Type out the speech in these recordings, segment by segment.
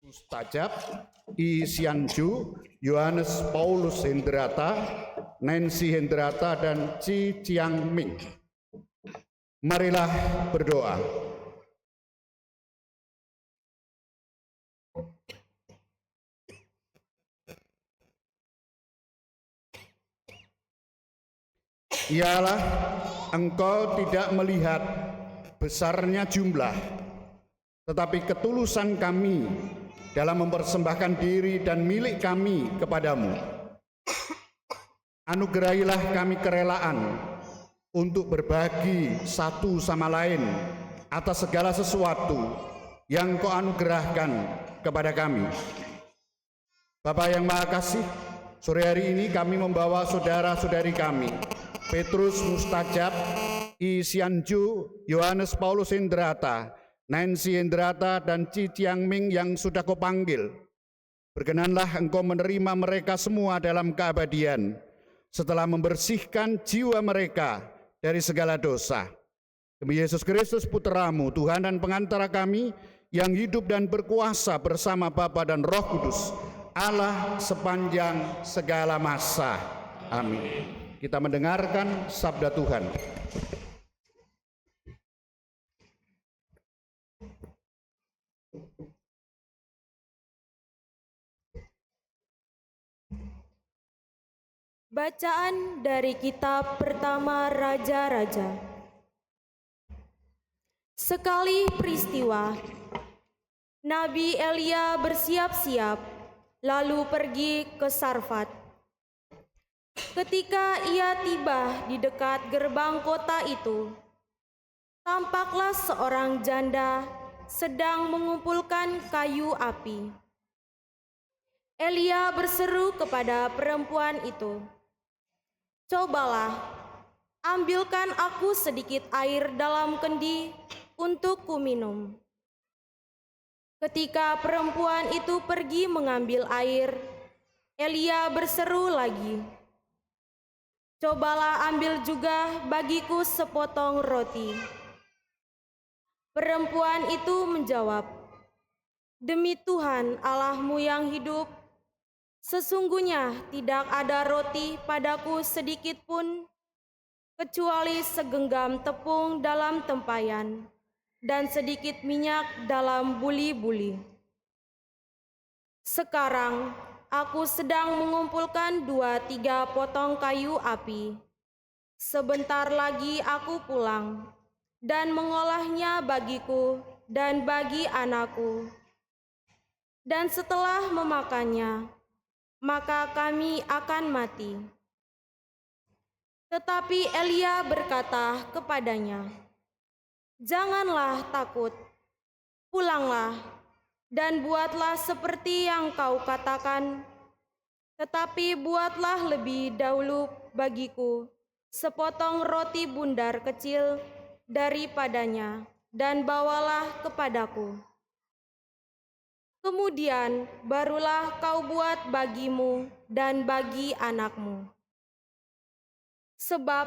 Mustajab, I Sianju, Yohanes Paulus Hendrata, Nancy Hendrata, dan Chi Chiang Ming. Marilah berdoa. Ya Allah, Engkau tidak melihat besarnya jumlah, tetapi ketulusan kami dalam mempersembahkan diri dan milik kami kepadamu. Anugerahilah kami kerelaan untuk berbagi satu sama lain atas segala sesuatu yang Kau anugerahkan kepada kami. Bapa yang Maha Kasih, sore hari ini kami membawa saudara-saudari kami, Petrus Mustajab, I Sianju, Yohanes Paulus Hendrata, Nancy Hendrata, dan Chi Chiang Ming yang sudah Kau panggil. Berkenanlah Engkau menerima mereka semua dalam keabadian, setelah membersihkan jiwa mereka dari segala dosa. Demi Yesus Kristus Putra-Mu, Tuhan dan pengantara kami, yang hidup dan berkuasa bersama Bapa dan Roh Kudus, Allah sepanjang segala masa. Amin. Kita mendengarkan sabda Tuhan. Bacaan dari kitab pertama Raja-Raja. Sekali peristiwa, Nabi Elia bersiap-siap lalu pergi ke Sarfat. Ketika ia tiba di dekat gerbang kota itu, tampaklah seorang janda sedang mengumpulkan kayu api. Elia berseru kepada perempuan itu, "Cobalah, ambilkan aku sedikit air dalam kendi untuk kuminum." Ketika perempuan itu pergi mengambil air, Elia berseru lagi, "Cobalah ambil juga bagiku sepotong roti." Perempuan itu menjawab, "Demi Tuhan Allahmu yang hidup, sesungguhnya tidak ada roti padaku sedikit pun, kecuali segenggam tepung dalam tempayan dan sedikit minyak dalam buli-buli. Sekarang aku sedang mengumpulkan 2-3 potong kayu api. Sebentar lagi aku pulang dan mengolahnya bagiku dan bagi anakku. Dan setelah memakannya, maka kami akan mati." Tetapi Elia berkata kepadanya, "Janganlah takut, pulanglah dan buatlah seperti yang kau katakan, tetapi buatlah lebih dahulu bagiku sepotong roti bundar kecil daripadanya dan bawalah kepadaku. Kemudian barulah kau buat bagimu dan bagi anakmu. Sebab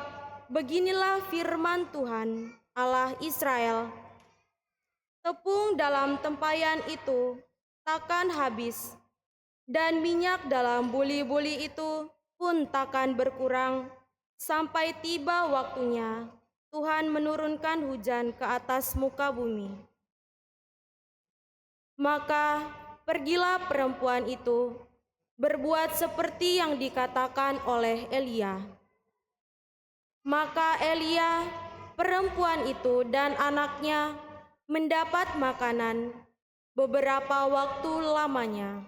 beginilah firman Tuhan Allah Israel, tepung dalam tempayan itu takkan habis, dan minyak dalam buli-buli itu pun takkan berkurang, sampai tiba waktunya Tuhan menurunkan hujan ke atas muka bumi." Maka pergilah perempuan itu berbuat seperti yang dikatakan oleh Elia. Maka Elia, perempuan itu dan anaknya mendapat makanan beberapa waktu lamanya.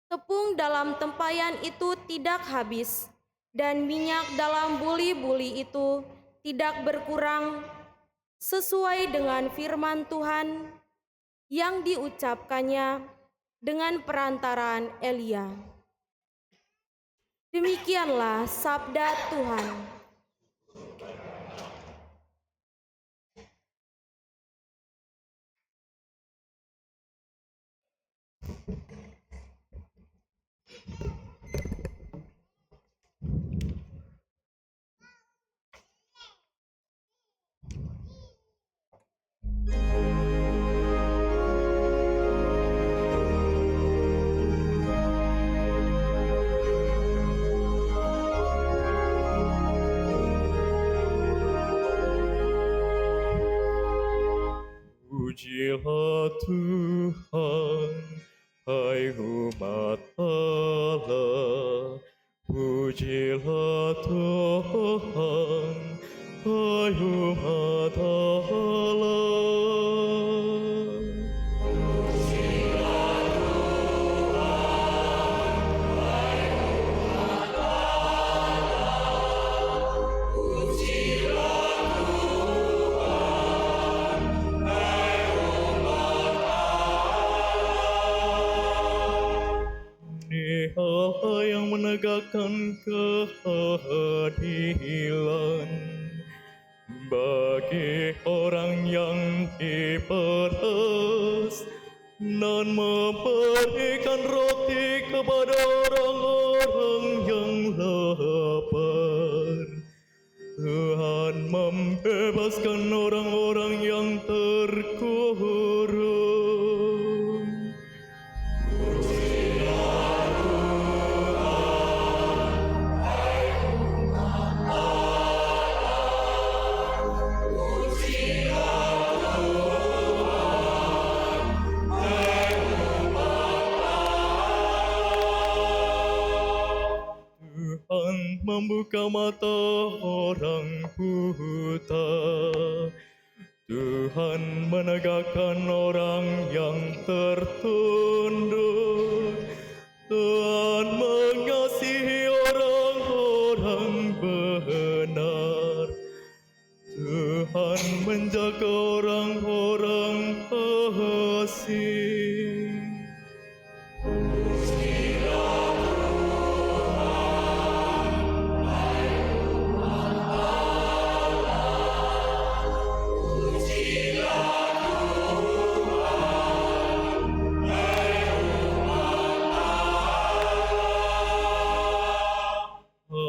Tepung dalam tempayan itu tidak habis, dan minyak dalam buli-buli itu tidak berkurang, sesuai dengan firman Tuhan yang diucapkannya dengan perantaraan Elia. Demikianlah sabda Tuhan. Pujilah Tuhan, hai umat Allah. Pujilah Tuhan, hai umat Allah. Allah yang menegakkan keadilan bagi orang yang diperas dan memberikan roti kepada orang-orang yang lapar. Tuhan membebaskan orang-orang yang terkurung. Tuhan membuka mata orang buta. Tuhan menegakkan orang yang tertunduk. Tuhan mengasihi orang-orang benar. Tuhan menjaga orang-orang asing.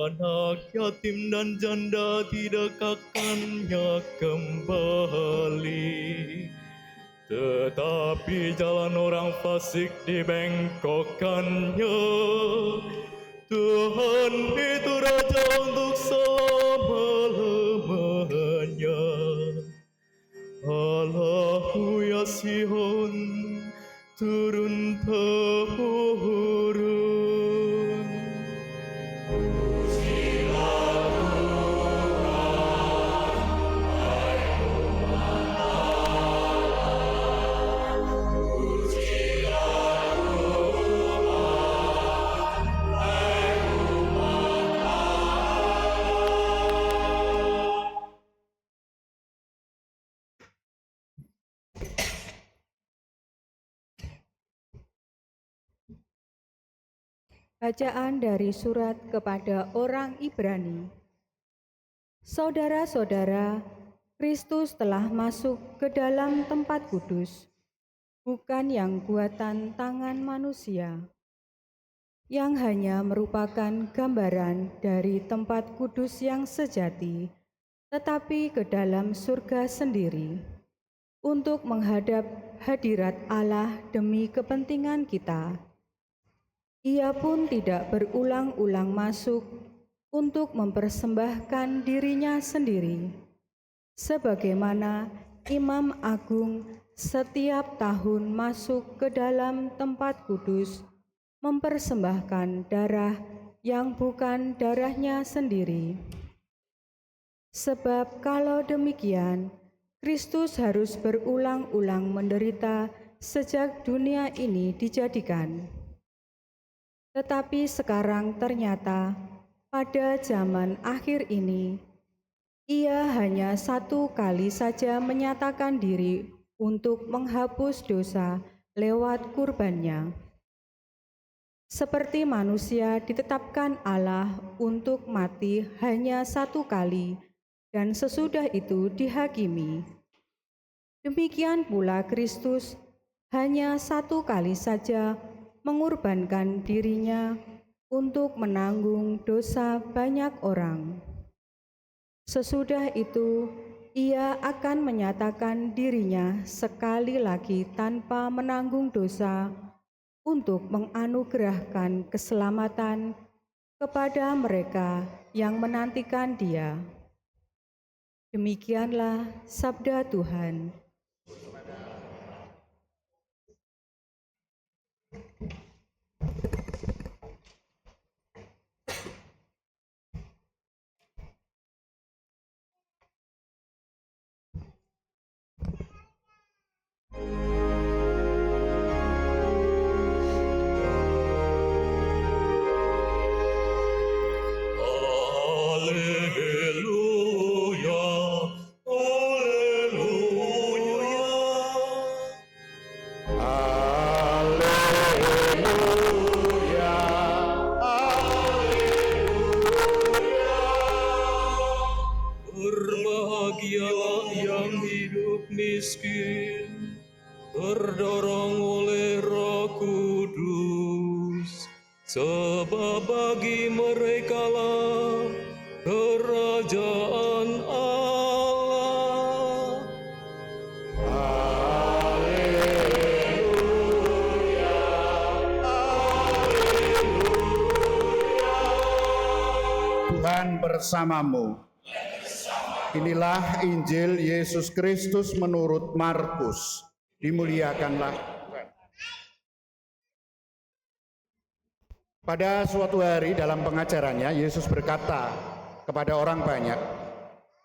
Anak yatim dan janda didekatkannya kembali, tetapi jalan orang fasik dibengkokkannya. Tuhan itu Raja untuk selama-lamanya. Allahu ya Sion, turun-temurun. Bacaan dari surat kepada orang Ibrani. Saudara-saudara, Kristus telah masuk ke dalam tempat kudus, bukan yang buatan tangan manusia, yang hanya merupakan gambaran dari tempat kudus yang sejati, tetapi ke dalam surga sendiri, untuk menghadap hadirat Allah demi kepentingan kita. Ia pun tidak berulang-ulang masuk untuk mempersembahkan dirinya sendiri, sebagaimana Imam Agung setiap tahun masuk ke dalam tempat kudus mempersembahkan darah yang bukan darahnya sendiri. Sebab kalau demikian, Kristus harus berulang-ulang menderita sejak dunia ini dijadikan. Tetapi sekarang ternyata pada zaman akhir ini, Ia hanya satu kali saja menyatakan diri untuk menghapus dosa lewat kurbannya. Seperti manusia ditetapkan Allah untuk mati hanya satu kali, dan sesudah itu dihakimi. Demikian pula Kristus hanya satu kali saja mengorbankan dirinya untuk menanggung dosa banyak orang. Sesudah itu, Ia akan menyatakan dirinya sekali lagi tanpa menanggung dosa untuk menganugerahkan keselamatan kepada mereka yang menantikan Dia. Demikianlah sabda Tuhan. terdorong oleh Roh Kudus, sebab bagi merekalah kerajaan Allah. Tuhan bersamamu. Inilah Injil Yesus Kristus menurut Markus. Dimuliakanlah Tuhan. Pada suatu hari dalam pengajarannya, Yesus berkata kepada orang banyak,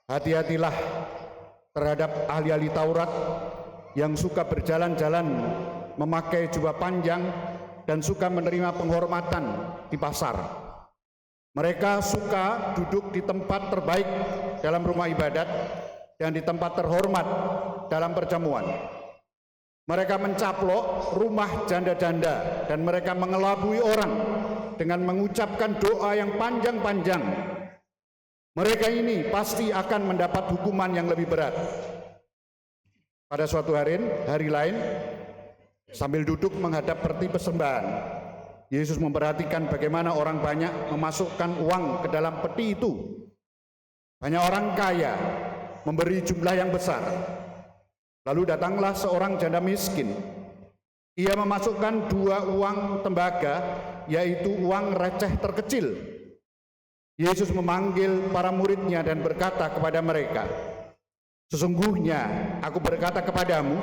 "Hati-hatilah terhadap ahli-ahli Taurat yang suka berjalan-jalan memakai jubah panjang dan suka menerima penghormatan di pasar. Mereka suka duduk di tempat terbaik dalam rumah ibadat dan di tempat terhormat dalam perjamuan. Mereka mencaplok rumah janda-janda dan mereka mengelabui orang dengan mengucapkan doa yang panjang-panjang. Mereka ini pasti akan mendapat hukuman yang lebih berat." Pada suatu hari lain, sambil duduk menghadap peti persembahan, Yesus memperhatikan bagaimana orang banyak memasukkan uang ke dalam peti itu. Banyak orang kaya memberi jumlah yang besar. Lalu datanglah seorang janda miskin. Ia memasukkan 2 uang tembaga, yaitu uang receh terkecil. Yesus memanggil para muridnya dan berkata kepada mereka, "Sesungguhnya aku berkata kepadamu,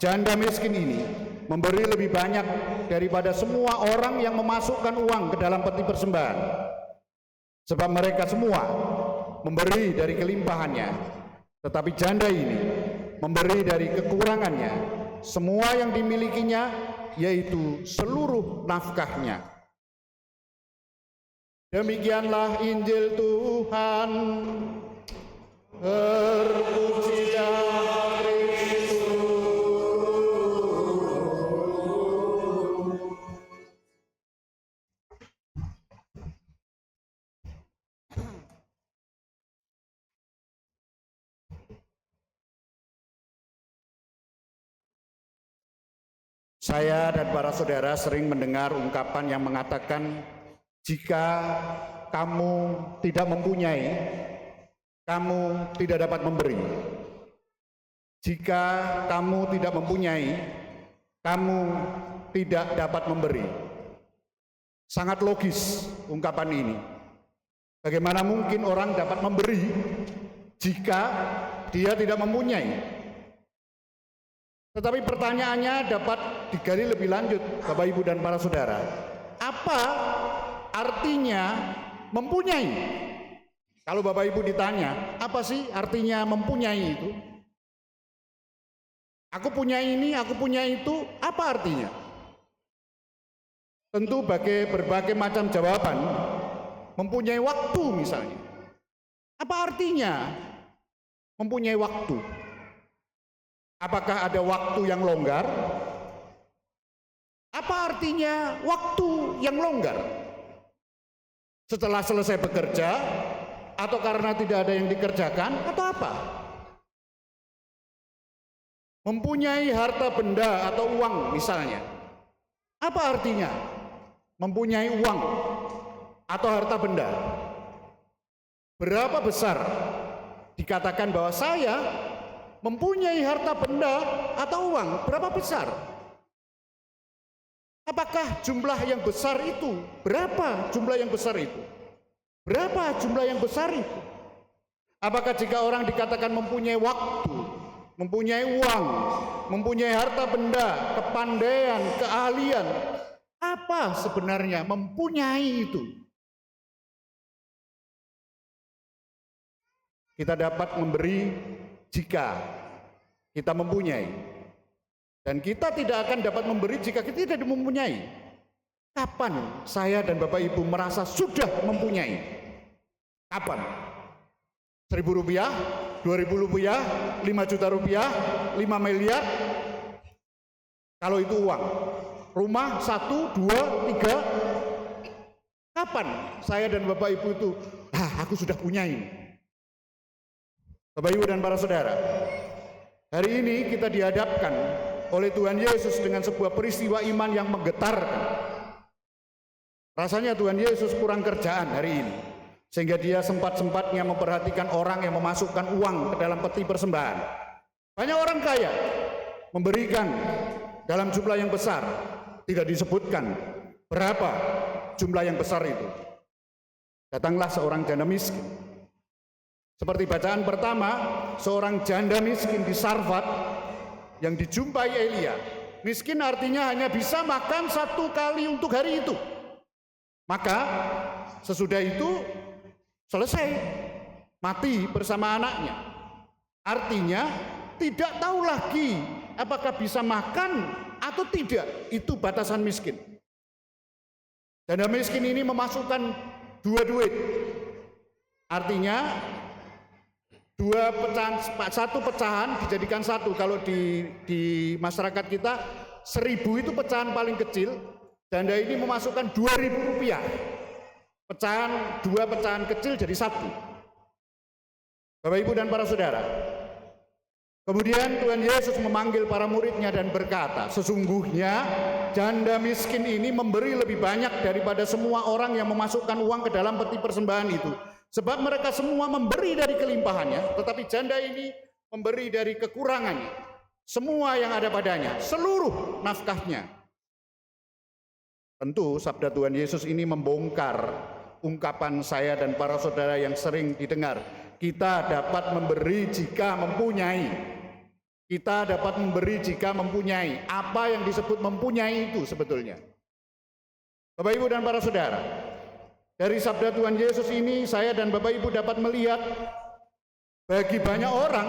janda miskin ini memberi lebih banyak daripada semua orang yang memasukkan uang ke dalam peti persembahan. Sebab mereka semua memberi dari kelimpahannya, tetapi janda ini memberi dari kekurangannya, semua yang dimilikinya, yaitu seluruh nafkahnya." Demikianlah Injil Tuhan. Terpujilah Kristus. Saya dan para saudara sering mendengar ungkapan yang mengatakan, jika kamu tidak mempunyai, kamu tidak dapat memberi. Jika kamu tidak mempunyai, kamu tidak dapat memberi. Sangat logis ungkapan ini. Bagaimana mungkin orang dapat memberi jika dia tidak mempunyai? Tetapi pertanyaannya dapat digali lebih lanjut, Bapak, Ibu, dan para saudara. Apa artinya mempunyai? Kalau Bapak Ibu ditanya, apa sih artinya mempunyai itu? Aku punya ini, aku punya itu, apa artinya? Tentu berbagai macam jawaban. Mempunyai waktu misalnya. Apa artinya mempunyai waktu? Apakah ada waktu yang longgar? Apa artinya waktu yang longgar? Setelah selesai bekerja, atau karena tidak ada yang dikerjakan, atau apa? Mempunyai harta benda atau uang misalnya. Apa artinya mempunyai uang atau harta benda? Berapa besar dikatakan bahwa saya mempunyai harta benda atau uang? Berapa besar? Apakah jumlah yang besar itu? Berapa jumlah yang besar itu? Berapa jumlah yang besar itu? Apakah jika orang dikatakan mempunyai waktu, mempunyai uang, mempunyai harta benda, kepandaian, keahlian, apa sebenarnya mempunyai itu? Kita dapat memberi jika kita mempunyai, dan kita tidak akan dapat memberi jika kita tidak mempunyai. Kapan saya dan Bapak Ibu merasa sudah mempunyai? Kapan? 1.000 rupiah, 2.000 rupiah, 5 juta rupiah, 5 miliar? Kalau itu uang. Rumah 1, 2, 3. Kapan saya dan Bapak Ibu itu, aku sudah punya ini? Bapak Ibu dan para saudara, hari ini kita dihadapkan oleh Tuhan Yesus dengan sebuah peristiwa iman yang menggetarkan. Rasanya Tuhan Yesus kurang kerjaan hari ini, sehingga dia sempat-sempatnya memperhatikan orang yang memasukkan uang ke dalam peti persembahan. Banyak orang kaya memberikan dalam jumlah yang besar, tidak disebutkan berapa jumlah yang besar itu. Datanglah seorang janda miskin. Seperti bacaan pertama, seorang janda miskin di Sarfat yang dijumpai Elia. Miskin artinya hanya bisa makan 1 kali untuk hari itu. Maka sesudah itu selesai, mati bersama anaknya. Artinya tidak tahu lagi apakah bisa makan atau tidak. Itu batasan miskin. Janda miskin ini memasukkan 2 duit. Artinya 2 pecahan, 1 pecahan dijadikan 1. Kalau di masyarakat kita 1000 itu pecahan paling kecil. Janda ini memasukkan 2.000 rupiah. Pecahan, 2 pecahan kecil jadi 1. Bapak Ibu dan para saudara. Kemudian Tuhan Yesus memanggil para muridnya dan berkata, sesungguhnya janda miskin ini memberi lebih banyak daripada semua orang yang memasukkan uang ke dalam peti persembahan itu. Sebab mereka semua memberi dari kelimpahannya, tetapi janda ini memberi dari kekurangannya. Semua yang ada padanya, seluruh nafkahnya. Tentu sabda Tuhan Yesus ini membongkar ungkapan saya dan para saudara yang sering didengar. Kita dapat memberi jika mempunyai. Kita dapat memberi jika mempunyai. Apa yang disebut mempunyai itu sebetulnya? Bapak Ibu dan para saudara, dari sabda Tuhan Yesus ini saya dan Bapak Ibu dapat melihat bagi banyak orang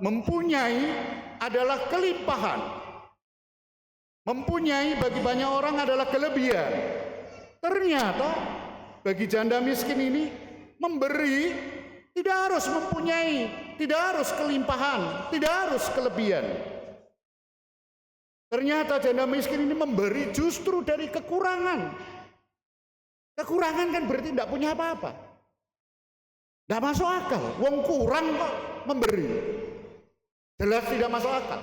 mempunyai adalah kelimpahan. Mempunyai bagi banyak orang adalah kelebihan. Ternyata bagi janda miskin ini memberi tidak harus mempunyai, tidak harus kelimpahan, tidak harus kelebihan. Ternyata janda miskin ini memberi justru dari kekurangan. Kekurangan kan berarti tidak punya apa-apa. Tidak masuk akal. Wong kurang kok memberi. Jelas tidak masuk akal.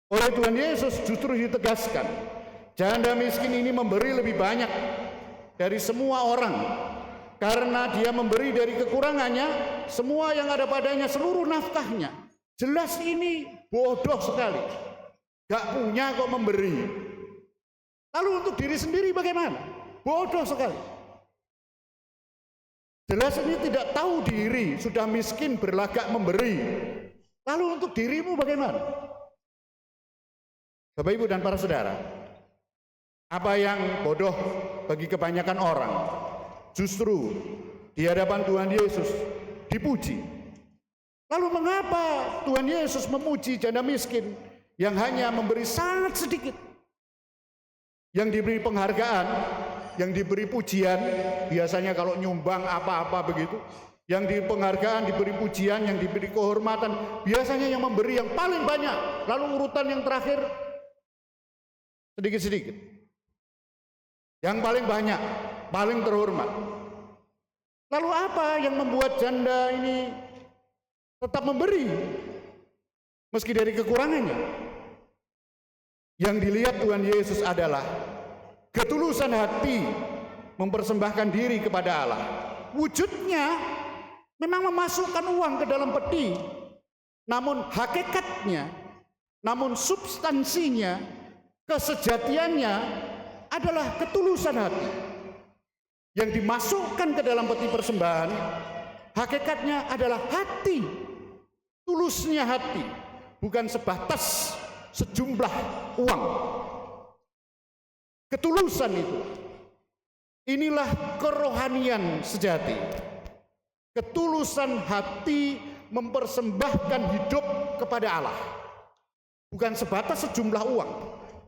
Oleh Tuhan Yesus justru ditegaskan, janda miskin ini memberi lebih banyak dari semua orang. Karena dia memberi dari kekurangannya, semua yang ada padanya, seluruh nafkahnya. Jelas ini bodoh sekali. Gak punya kok memberi. Lalu untuk diri sendiri bagaimana? Bodoh sekali. Jelas ini tidak tahu diri, sudah miskin berlagak memberi. Lalu untuk dirimu bagaimana? Bapak Ibu dan para saudara, apa yang bodoh bagi kebanyakan orang, justru di hadapan Tuhan Yesus dipuji. Lalu mengapa Tuhan Yesus memuji janda miskin yang hanya memberi sangat sedikit? Yang diberi penghargaan, yang diberi pujian, biasanya kalau nyumbang apa-apa begitu, yang diberi penghargaan, diberi pujian, yang diberi kehormatan, biasanya yang memberi yang paling banyak, lalu urutan yang terakhir sedikit-sedikit. Yang paling banyak, paling terhormat. Lalu apa yang membuat janda ini tetap memberi meski dari kekurangannya? Yang dilihat Tuhan Yesus adalah ketulusan hati mempersembahkan diri kepada Allah. Wujudnya memang memasukkan uang ke dalam peti, namun hakikatnya, namun substansinya, kesejatiannya adalah ketulusan hati. Yang dimasukkan ke dalam peti persembahan, hakikatnya adalah hati, tulusnya hati, bukan sebatas sejumlah uang. Ketulusan itu, inilah kerohanian sejati. Ketulusan hati mempersembahkan hidup kepada Allah, bukan sebatas sejumlah uang.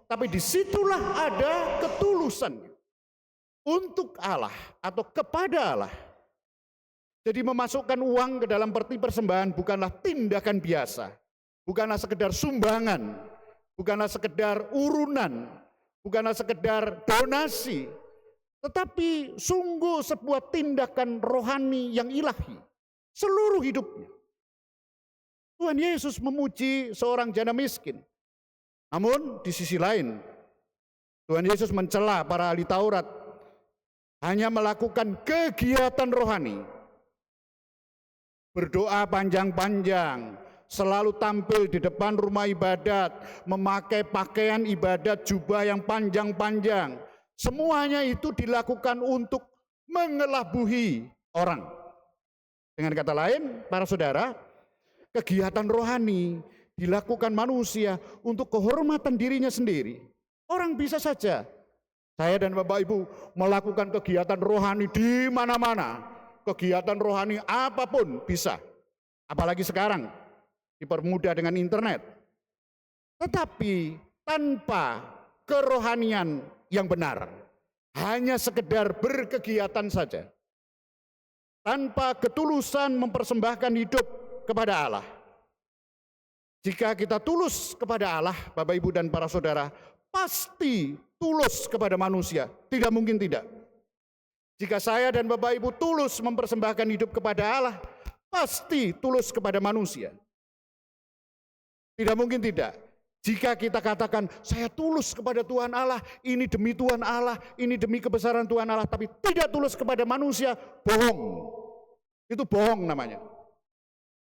Tapi disitulah ada ketulusan untuk Allah atau kepada Allah. Jadi memasukkan uang ke dalam peti persembahan bukanlah tindakan biasa, bukanlah sekedar sumbangan, bukanlah sekedar urunan, bukanlah sekedar donasi, tetapi sungguh sebuah tindakan rohani yang ilahi seluruh hidupnya. Tuhan Yesus memuji seorang janda miskin. Namun di sisi lain, Tuhan Yesus mencela para ahli Taurat hanya melakukan kegiatan rohani. Berdoa panjang-panjang, selalu tampil di depan rumah ibadat, memakai pakaian ibadat, jubah yang panjang-panjang. Semuanya itu dilakukan untuk mengelabuhi orang. Dengan kata lain, para saudara, kegiatan rohani dilakukan manusia untuk kehormatan dirinya sendiri. Orang bisa saja, saya dan Bapak Ibu melakukan kegiatan rohani di mana-mana. Kegiatan rohani apapun bisa. Apalagi sekarang dipermudah dengan internet. Tetapi tanpa kerohanian yang benar, hanya sekedar berkegiatan saja. Tanpa ketulusan mempersembahkan hidup kepada Allah. Jika kita tulus kepada Allah, Bapak Ibu dan para saudara, pasti tulus kepada manusia. Tidak mungkin tidak. Jika saya dan Bapak Ibu tulus mempersembahkan hidup kepada Allah, pasti tulus kepada manusia. Tidak mungkin tidak. Jika kita katakan, saya tulus kepada Tuhan Allah, ini demi Tuhan Allah, ini demi kebesaran Tuhan Allah, tapi tidak tulus kepada manusia, bohong. Itu bohong namanya.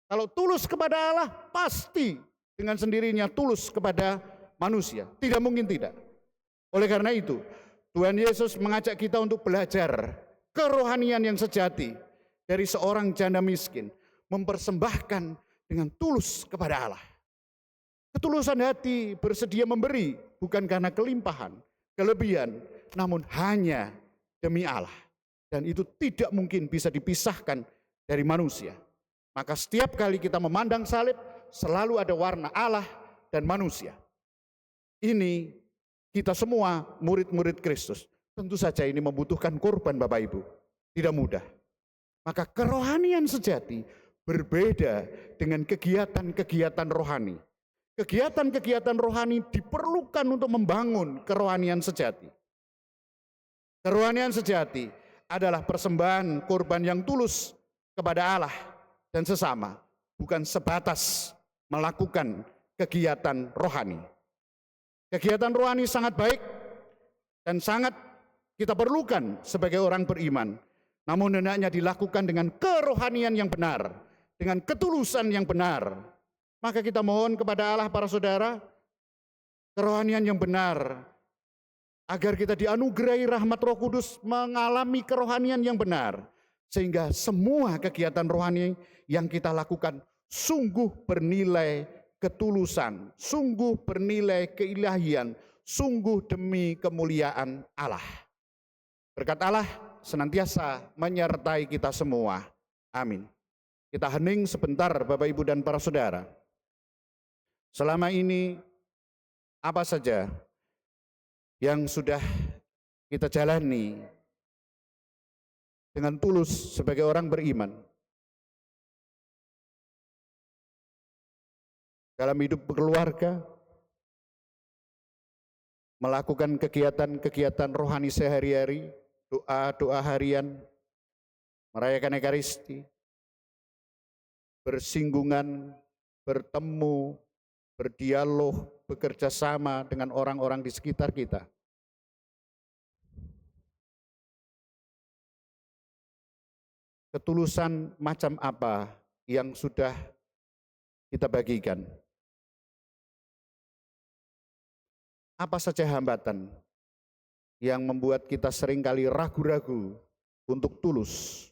Kalau tulus kepada Allah, pasti dengan sendirinya tulus kepada manusia. Tidak mungkin tidak. Oleh karena itu, Tuhan Yesus mengajak kita untuk belajar kerohanian yang sejati dari seorang janda miskin, mempersembahkan dengan tulus kepada Allah. Ketulusan hati bersedia memberi, bukan karena kelimpahan, kelebihan, namun hanya demi Allah. Dan itu tidak mungkin bisa dipisahkan dari manusia. Maka setiap kali kita memandang salib, selalu ada warna Allah dan manusia. Ini kita semua murid-murid Kristus. Tentu saja ini membutuhkan korban Bapak Ibu. Tidak mudah. Maka kerohanian sejati berbeda dengan kegiatan-kegiatan rohani. Kegiatan-kegiatan rohani diperlukan untuk membangun kerohanian sejati. Kerohanian sejati adalah persembahan korban yang tulus kepada Allah dan sesama. Bukan sebatas melakukan kegiatan rohani. Kegiatan rohani sangat baik dan sangat kita perlukan sebagai orang beriman. Namun hendaknya dilakukan dengan kerohanian yang benar, dengan ketulusan yang benar. Maka kita mohon kepada Allah para saudara, kerohanian yang benar, agar kita dianugerahi rahmat Roh Kudus mengalami kerohanian yang benar. Sehingga semua kegiatan rohani yang kita lakukan sungguh bernilai ketulusan, sungguh bernilai keilahian, sungguh demi kemuliaan Allah. Berkat Allah senantiasa menyertai kita semua. Amin. Kita hening sebentar Bapak Ibu dan para saudara. Selama ini apa saja yang sudah kita jalani dengan tulus sebagai orang beriman dalam hidup berkeluarga, melakukan kegiatan-kegiatan rohani sehari-hari, doa-doa harian, merayakan Ekaristi, bersinggungan, bertemu, berdialog, bekerja sama dengan orang-orang di sekitar kita. Ketulusan macam apa yang sudah kita bagikan? Apa saja hambatan yang membuat kita seringkali ragu-ragu untuk tulus?